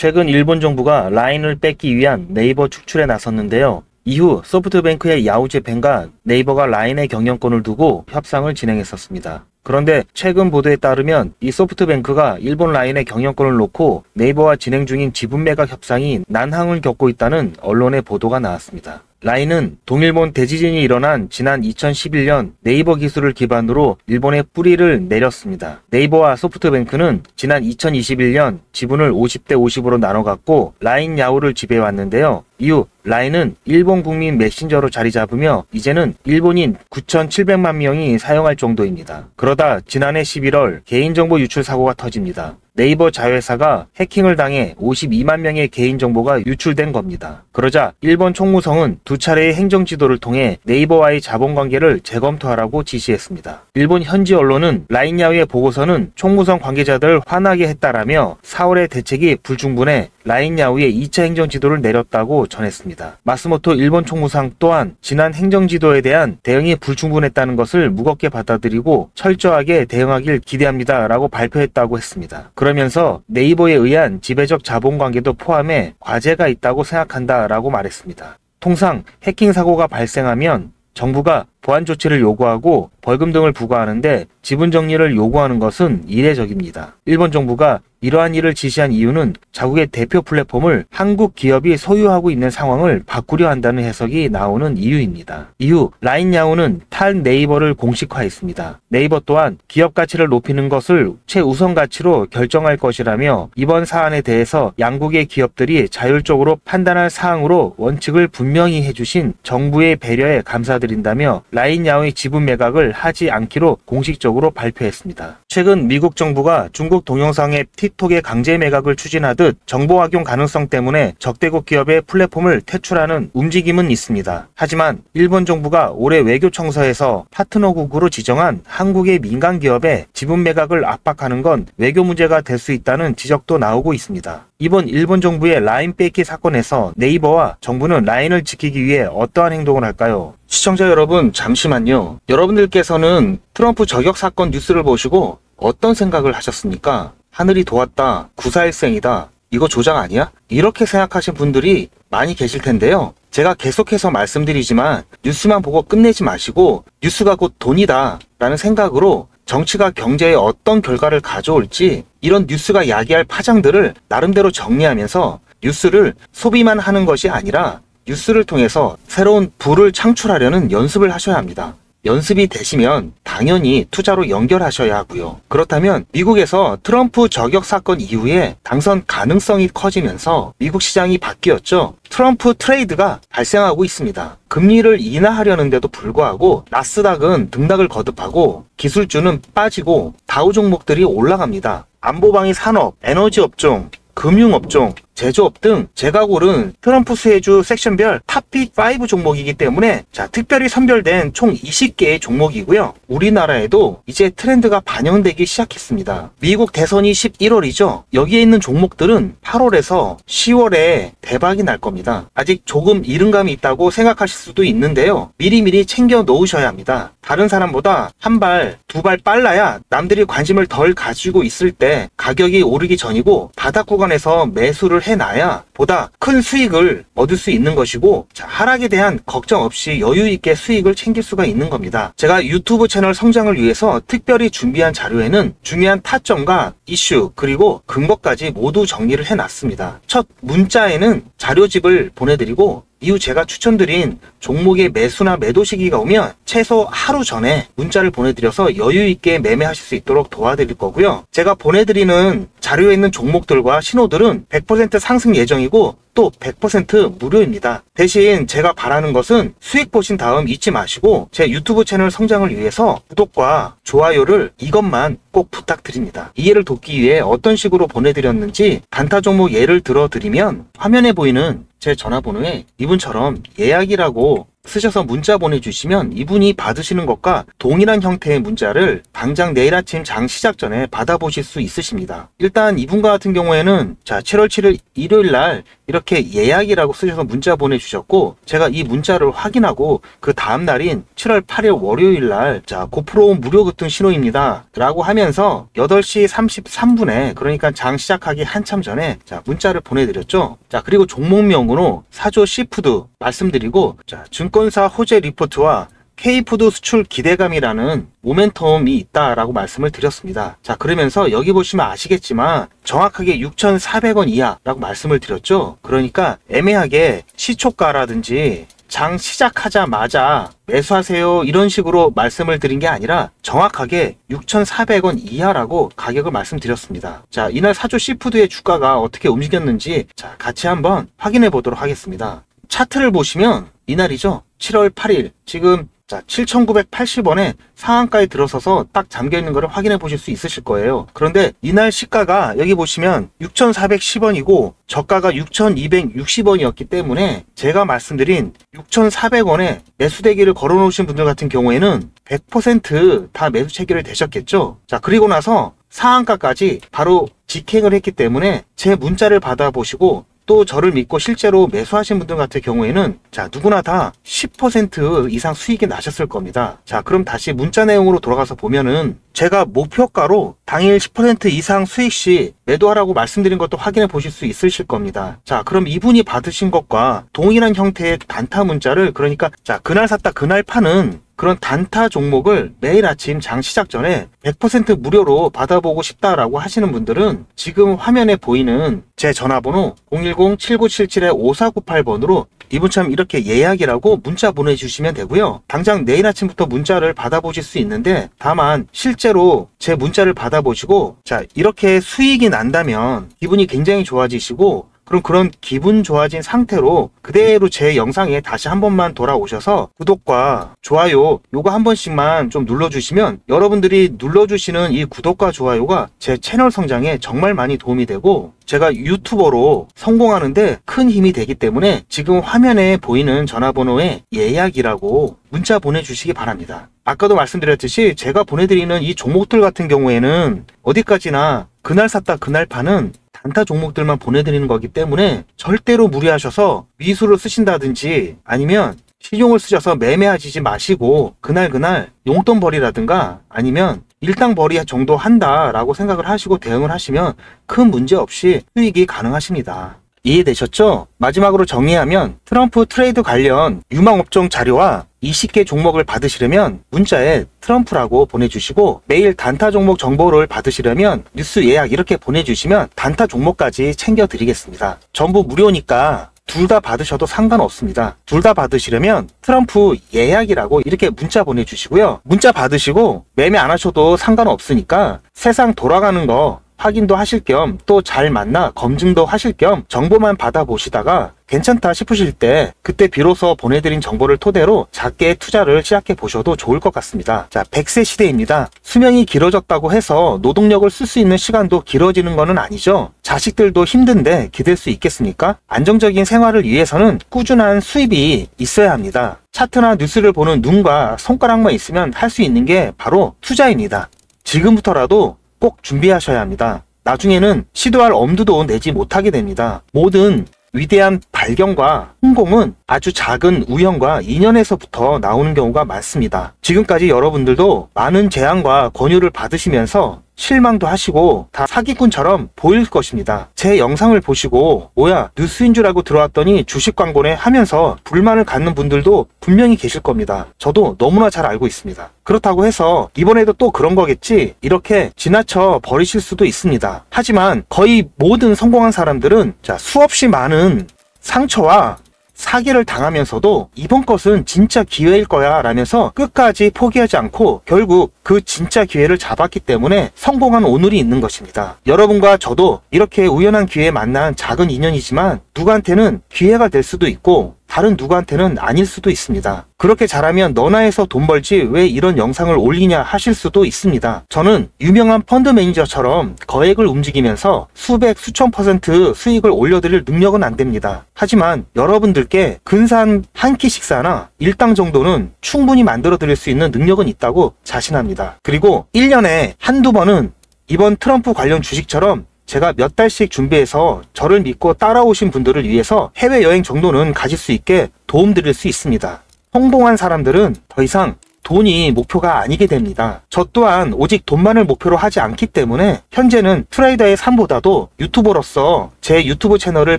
최근 일본 정부가 라인을 뺏기 위한 네이버 축출에 나섰는데요. 이후 소프트뱅크의 야후재팬과 네이버가 라인의 경영권을 두고 협상을 진행했었습니다. 그런데 최근 보도에 따르면 이 소프트뱅크가 일본 라인의 경영권을 놓고 네이버와 진행 중인 지분 매각 협상이 난항을 겪고 있다는 언론의 보도가 나왔습니다. 라인은 동일본 대지진이 일어난 지난 2011년 네이버 기술을 기반으로 일본에 뿌리를 내렸습니다. 네이버와 소프트뱅크는 지난 2021년 지분을 50대 50으로 나눠 갖고 라인 야후를 지배해왔는데요. 이후 라인은 일본 국민 메신저로 자리 잡으며 이제는 일본인 9,700만 명이 사용할 정도입니다. 그러다 지난해 11월 개인정보 유출 사고가 터집니다. 네이버 자회사가 해킹을 당해 52만 명의 개인정보가 유출된 겁니다. 그러자 일본 총무성은 두 차례의 행정지도를 통해 네이버와의 자본관계를 재검토하라고 지시했습니다. 일본 현지 언론은 라인 야후의 보고서는 총무성 관계자들을 화나게 했다라며 4월의 대책이 불충분해 라인 야후의 2차 행정지도를 내렸다고 전했습니다. 마스모토 일본 총무상 또한 지난 행정지도에 대한 대응이 불충분했다는 것을 무겁게 받아들이고 철저하게 대응하길 기대합니다 라고 발표했다고 했습니다. 그러면서 네이버에 의한 지배적 자본관계도 포함해 과제가 있다고 생각한다 라고 말했습니다. 통상 해킹 사고가 발생하면 정부가 보안 조치를 요구하고 벌금 등을 부과하는데 지분 정리를 요구하는 것은 이례적입니다. 일본 정부가 이러한 일을 지시한 이유는 자국의 대표 플랫폼을 한국 기업이 소유하고 있는 상황을 바꾸려 한다는 해석이 나오는 이유입니다. 이후 라인 야후는 탈 네이버를 공식화했습니다. 네이버 또한 기업 가치를 높이는 것을 최우선 가치로 결정할 것이라며 이번 사안에 대해서 양국의 기업들이 자율적으로 판단할 사항으로 원칙을 분명히 해주신 정부의 배려에 감사드린다며 라인 야후의 지분 매각을 하지 않기로 공식적으로 발표했습니다. 최근 미국 정부가 중국 동영상 앱 틱톡의 강제 매각을 추진하듯 정보 악용 가능성 때문에 적대국 기업의 플랫폼을 퇴출하는 움직임은 있습니다. 하지만 일본 정부가 올해 외교청서에서 파트너국으로 지정한 한국의 민간 기업의 지분 매각을 압박하는 건 외교 문제가 될 수 있다는 지적도 나오고 있습니다. 이번 일본 정부의 라인 뺏기 사건에서 네이버와 정부는 라인을 지키기 위해 어떠한 행동을 할까요? 시청자 여러분 잠시만요. 여러분들께서는 트럼프 저격 사건 뉴스를 보시고 어떤 생각을 하셨습니까? 하늘이 도왔다, 구사일생이다, 이거 조작 아니야? 이렇게 생각하신 분들이 많이 계실 텐데요. 제가 계속해서 말씀드리지만 뉴스만 보고 끝내지 마시고 뉴스가 곧 돈이다 라는 생각으로 정치가 경제에 어떤 결과를 가져올지 이런 뉴스가 야기할 파장들을 나름대로 정리하면서 뉴스를 소비만 하는 것이 아니라 뉴스를 통해서 새로운 부를 창출하려는 연습을 하셔야 합니다. 연습이 되시면 당연히 투자로 연결하셔야 하고요. 그렇다면 미국에서 트럼프 저격 사건 이후에 당선 가능성이 커지면서 미국 시장이 바뀌었죠. 트럼프 트레이드가 발생하고 있습니다. 금리를 인하하려는데도 불구하고 나스닥은 등락을 거듭하고 기술주는 빠지고 다우 종목들이 올라갑니다. 안보방위 산업, 에너지 업종, 금융업종, 제조업 등 제가 고른 트럼프 수혜주 섹션별 탑픽 5 종목이기 때문에 특별히 선별된 총 20개의 종목이고요. 우리나라에도 이제 트렌드가 반영되기 시작했습니다. 미국 대선이 11월이죠. 여기에 있는 종목들은 8월에서 10월에 대박이 날 겁니다. 아직 조금 이른 감이 있다고 생각하실 수도 있는데요. 미리미리 챙겨 놓으셔야 합니다. 다른 사람보다 한 발, 두 발 빨라야 남들이 관심을 덜 가지고 있을 때 가격이 오르기 전이고 바닥 구간에서 매수를 해놔야 보다 큰 수익을 얻을 수 있는 것이고 하락에 대한 걱정 없이 여유 있게 수익을 챙길 수가 있는 겁니다. 제가 유튜브 채널 성장을 위해서 특별히 준비한 자료에는 중요한 타점과 이슈 그리고 근거까지 모두 정리를 해놨습니다. 첫 문자에는 자료집을 보내드리고 이후 제가 추천드린 종목의 매수나 매도 시기가 오면 최소 하루 전에 문자를 보내드려서 여유있게 매매하실 수 있도록 도와드릴 거고요. 제가 보내드리는 자료에 있는 종목들과 신호들은 100% 상승 예정이고 또 100% 무료입니다. 대신 제가 바라는 것은 수익 보신 다음 잊지 마시고 제 유튜브 채널 성장을 위해서 구독과 좋아요를 이것만 꼭 부탁드립니다. 이해를 돕기 위해 어떤 식으로 보내드렸는지 단타 종목 예를 들어드리면 화면에 보이는 제 전화번호에 이분처럼 예약이라고 쓰셔서 문자 보내주시면 이분이 받으시는 것과 동일한 형태의 문자를 당장 내일 아침 장 시작 전에 받아보실 수 있으십니다. 일단 이분 같은 경우에는 7월 7일 일요일날 이렇게 예약이라고 쓰셔서 문자 보내주셨고, 제가 이 문자를 확인하고 그 다음날인 7월 8일 월요일날 고프로 무료 급등 신호입니다 라고 하면서 8시 33분에, 그러니까 장 시작하기 한참 전에 문자를 보내드렸죠. 그리고 종목명으로 사조 시푸드 말씀드리고, 증권사 호재 리포트와 K푸드 수출 기대감이라는 모멘텀이 있다라고 말씀을 드렸습니다. 그러면서 여기 보시면 아시겠지만 정확하게 6,400원 이하라고 말씀을 드렸죠. 그러니까 애매하게 시초가라든지 장 시작하자마자 매수하세요 이런 식으로 말씀을 드린 게 아니라 정확하게 6,400원 이하라고 가격을 말씀드렸습니다. 이날 사조 시푸드의 주가가 어떻게 움직였는지 같이 한번 확인해 보도록 하겠습니다. 차트를 보시면 이날이죠. 7월 8일 지금 7,980원에 상한가에 들어서서 딱 잠겨있는 것을 확인해 보실 수 있으실 거예요. 그런데 이날 시가가 여기 보시면 6,410원이고 저가가 6,260원이었기 때문에 제가 말씀드린 6,400원에 매수대기를 걸어 놓으신 분들 같은 경우에는 100% 매수 체결이 되셨겠죠. 그리고 나서 상한가까지 바로 직행을 했기 때문에 제 문자를 받아보시고 또 저를 믿고 실제로 매수하신 분들 같은 경우에는 누구나 다 10% 이상 수익이 나셨을 겁니다. 그럼 다시 문자 내용으로 돌아가서 보면은 제가 목표가로 당일 10% 이상 수익 시 매도하라고 말씀드린 것도 확인해 보실 수 있으실 겁니다. 그럼 이분이 받으신 것과 동일한 형태의 단타 문자를, 그러니까 그날 샀다 그날 파는 그런 단타 종목을 매일 아침 장 시작 전에 100% 무료로 받아보고 싶다라고 하시는 분들은 지금 화면에 보이는 제 전화번호 010-7977-5498번으로 이분처럼 이렇게 예약이라고 문자 보내주시면 되고요. 당장 내일 아침부터 문자를 받아보실 수 있는데, 다만 실제로 제 문자를 받아보시고 이렇게 수익이 난다면 기분이 굉장히 좋아지시고, 그럼 그런 기분 좋아진 상태로 그대로 제 영상에 다시 한 번만 돌아오셔서 구독과 좋아요 요거 한 번씩만 좀 눌러주시면, 여러분들이 눌러주시는 이 구독과 좋아요가 제 채널 성장에 정말 많이 도움이 되고 제가 유튜버로 성공하는데 큰 힘이 되기 때문에 지금 화면에 보이는 전화번호에 예약이라고 문자 보내주시기 바랍니다. 아까도 말씀드렸듯이 제가 보내드리는 이 종목들 같은 경우에는 어디까지나 그날 샀다 그날 파는 단타 종목들만 보내드리는 거기 때문에 절대로 무리하셔서 미수를 쓰신다든지 아니면 신용을 쓰셔서 매매하지 마시고 그날 용돈벌이라든가 아니면 일당벌이 정도 한다라고 생각을 하시고 대응을 하시면 큰 문제 없이 수익이 가능하십니다. 이해되셨죠? 마지막으로 정리하면 트럼프 트레이드 관련 유망업종 자료와 20개 종목을 받으시려면 문자에 트럼프라고 보내주시고, 매일 단타 종목 정보를 받으시려면 뉴스 예약 이렇게 보내주시면 단타 종목까지 챙겨드리겠습니다. 전부 무료니까 둘 다 받으셔도 상관없습니다. 둘 다 받으시려면 트럼프 예약이라고 이렇게 문자 보내주시고요. 문자 받으시고 매매 안 하셔도 상관없으니까 세상 돌아가는 거 확인도 하실 겸 또 잘 맞나 검증도 하실 겸 정보만 받아보시다가 괜찮다 싶으실 때 그때 비로소 보내드린 정보를 토대로 작게 투자를 시작해 보셔도 좋을 것 같습니다. 100세 시대입니다. 수명이 길어졌다고 해서 노동력을 쓸 수 있는 시간도 길어지는 것은 아니죠. 자식들도 힘든데 기댈 수 있겠습니까? 안정적인 생활을 위해서는 꾸준한 수입이 있어야 합니다. 차트나 뉴스를 보는 눈과 손가락만 있으면 할 수 있는 게 바로 투자입니다. 지금부터라도 꼭 준비하셔야 합니다. 나중에는 시도할 엄두도 내지 못하게 됩니다. 모든 위대한 발견과 성공은 아주 작은 우연과 인연에서부터 나오는 경우가 많습니다. 지금까지 여러분들도 많은 제안과 권유를 받으시면서 실망도 하시고 다 사기꾼처럼 보일 것입니다. 제 영상을 보시고 뭐야 뉴스인 줄 알고 들어왔더니 주식 광고네 하면서 불만을 갖는 분들도 분명히 계실 겁니다. 저도 너무나 잘 알고 있습니다. 그렇다고 해서 이번에도 또 그런 거겠지 이렇게 지나쳐 버리실 수도 있습니다. 하지만 거의 모든 성공한 사람들은 수없이 많은 상처와 사기를 당하면서도 이번 것은 진짜 기회일 거야 라면서 끝까지 포기하지 않고 결국 그 진짜 기회를 잡았기 때문에 성공한 오늘이 있는 것입니다. 여러분과 저도 이렇게 우연한 기회에 만난 작은 인연이지만 누구한테는 기회가 될 수도 있고 다른 누구한테는 아닐 수도 있습니다. 그렇게 잘하면 너나 해서 돈 벌지 왜 이런 영상을 올리냐 하실 수도 있습니다. 저는 유명한 펀드 매니저처럼 거액을 움직이면서 수백 수천 % 수익을 올려드릴 능력은 안 됩니다. 하지만 여러분들께 근사한 한 끼 식사나 일당 정도는 충분히 만들어 드릴 수 있는 능력은 있다고 자신합니다. 그리고 1년에 한두 번은 이번 트럼프 관련 주식처럼 제가 몇 달씩 준비해서 저를 믿고 따라오신 분들을 위해서 해외여행 정도는 가질 수 있게 도움드릴 수 있습니다. 성공한 사람들은 더 이상 돈이 목표가 아니게 됩니다. 저 또한 오직 돈만을 목표로 하지 않기 때문에 현재는 트레이더의 삶보다도 유튜버로서 제 유튜브 채널을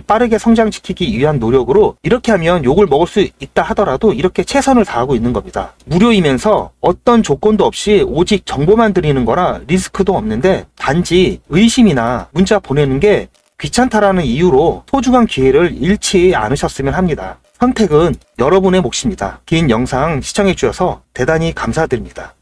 빠르게 성장시키기 위한 노력으로 이렇게 하면 욕을 먹을 수 있다 하더라도 이렇게 최선을 다하고 있는 겁니다. 무료이면서 어떤 조건도 없이 오직 정보만 드리는 거라 리스크도 없는데 단지 의심이나 문자 보내는 게 귀찮다라는 이유로 소중한 기회를 잃지 않으셨으면 합니다. 선택은 여러분의 몫입니다. 긴 영상 시청해 주셔서 대단히 감사드립니다.